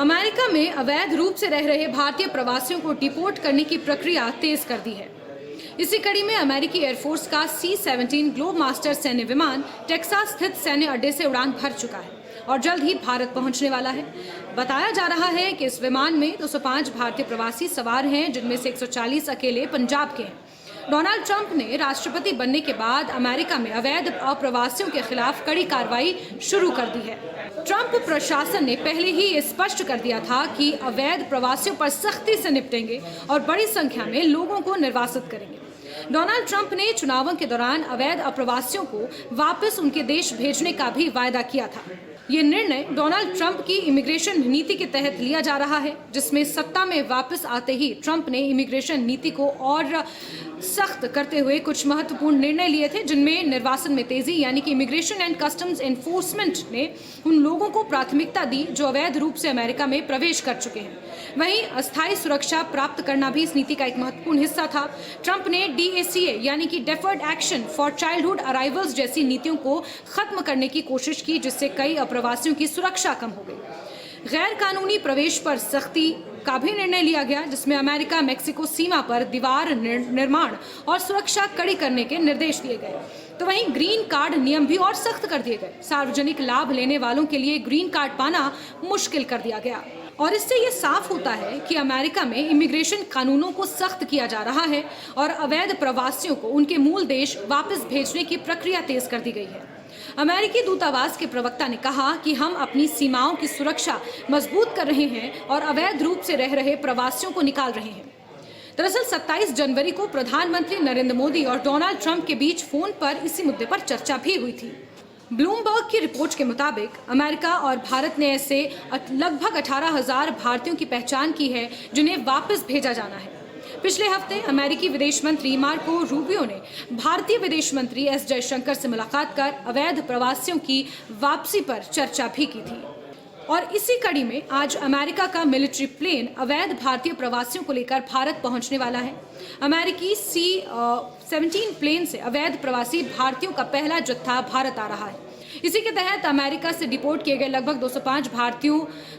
America में अवैध रूप से रह रहे भारतीय प्रवासियों को डिपोर्ट करने की प्रक्रिया तेज कर दी है। इसी कड़ी में अमेरिकी एयरफोर्स का C-17 ग्लोब मास्टर सैन्य विमान टेक्सास स्थित सैन्य अड्डे से उड़ान भर चुका है और जल्द ही भारत पहुंचने वाला है। बताया जा रहा है कि इस विमान में 205 भारतीय प्रवासी सवार हैं, जिनमें से 140 अकेले पंजाब के हैं। डोनाल्ड ट्रंप ने राष्ट्रपति बनने के बाद अमेरिका में अवैध अप्रवासियों के खिलाफ कड़ी कार्रवाई शुरू कर दी है। ट्रंप प्रशासन ने पहले ही ये स्पष्ट कर दिया था कि अवैध प्रवासियों पर सख्ती से निपटेंगे और बड़ी संख्या में लोगों को निर्वासित करेंगे। डोनाल्ड ट्रंप ने चुनावों के दौरान अवैध अप्रवासियों को वापस उनके देश भेजने का भी वायदा किया था। ये निर्णय डोनाल्ड ट्रंप की इमिग्रेशन नीति के तहत लिया जा रहा है, जिसमें सत्ता में वापस आते ही ट्रंप ने इमिग्रेशन नीति को और सख्त करते हुए कुछ महत्वपूर्ण निर्णय लिए थे, जिनमें निर्वासन में तेजी यानी कि इमिग्रेशन एंड कस्टम्स एनफोर्समेंट ने उन लोगों को प्राथमिकता दी जो अवैध रूप से अमेरिका में प्रवेश कर चुके हैं। वहीं अस्थायी सुरक्षा प्राप्त करना भी इस नीति का एक महत्वपूर्ण हिस्सा था। ट्रंप ने DACA यानी कि deferred action for childhood arrivals जैसी नीतियों को खत्म करने की कोशिश की, जिससे कई अप्रवासियों की सुरक्षा कम हो गई। गैर कानूनी प्रवेश पर सख्ती का भी निर्णय लिया गया, जिसमें अमेरिका मेक्सिको सीमा पर दीवार निर्माण और सुरक्षा कड़ी करने के निर्देश दिए गए। तो वहीं ग्रीन कार्ड नियम भी और सख्त कर दिए गए। सार्वजनिक लाभ लेने वालों के लिए ग्रीन कार्ड पाना मुश्किल कर दिया गया और इससे ये साफ होता है कि अमेरिका में इमिग्रेशन कानूनों को सख्त किया जा रहा है और अवैध प्रवासियों को उनके मूल देश वापस भेजने की प्रक्रिया तेज कर दी गई है। अमेरिकी दूतावास के प्रवक्ता ने कहा कि हम अपनी सीमाओं की सुरक्षा मजबूत कर रहे हैं और अवैध रूप से रह रहे प्रवासियों को निकाल रहे हैं। दरअसल 27 जनवरी को प्रधानमंत्री नरेंद्र मोदी और डोनाल्ड ट्रंप के बीच फोन पर इसी मुद्दे पर चर्चा भी हुई थी। ब्लूमबर्ग की रिपोर्ट के मुताबिक अमेरिका और भारत ने ऐसे लगभग 18,000 भारतीयों की पहचान की है जिन्हें वापस भेजा जाना है। पिछले हफ्ते अमेरिकी विदेश मंत्री मार्को रूबियो ने भारतीय विदेश मंत्री S जयशंकर से मुलाकात कर अवैध प्रवासियों की वापसी पर चर्चा भी की थी। और इसी कड़ी में आज अमेरिका का मिलिट्री प्लेन अवैध भारतीय प्रवासियों को लेकर भारत पहुंचने वाला है। अमेरिकी C-17 प्लेन से अवैध प्रवासी भारतीयों का पहला जत्था भारत आ रहा है। इसी के तहत अमेरिका से डिपोर्ट किए गए लगभग 205 भारतीयों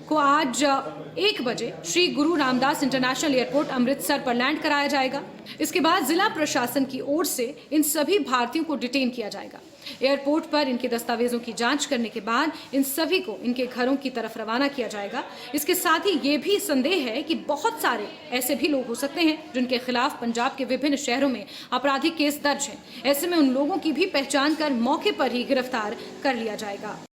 को आज 1 बजे श्री गुरु रामदास इंटरनेशनल एयरपोर्ट अमृतसर पर लैंड कराया जाएगा। इसके बाद जिला प्रशासन की ओर से इन सभी भारतीयों को डिटेन किया जाएगा। एयरपोर्ट पर इनके दस्तावेजों की जांच करने के बाद इन सभी को इनके घरों की तरफ रवाना किया जाएगा। इसके साथ ही ये भी संदेह है कि बहुत सारे ऐसे भी लोग हो सकते हैं जिनके खिलाफ पंजाब के विभिन्न शहरों में आपराधिक केस दर्ज हैं। ऐसे में उन लोगों की भी पहचान कर मौके पर ही गिरफ्तार कर लिया जाएगा।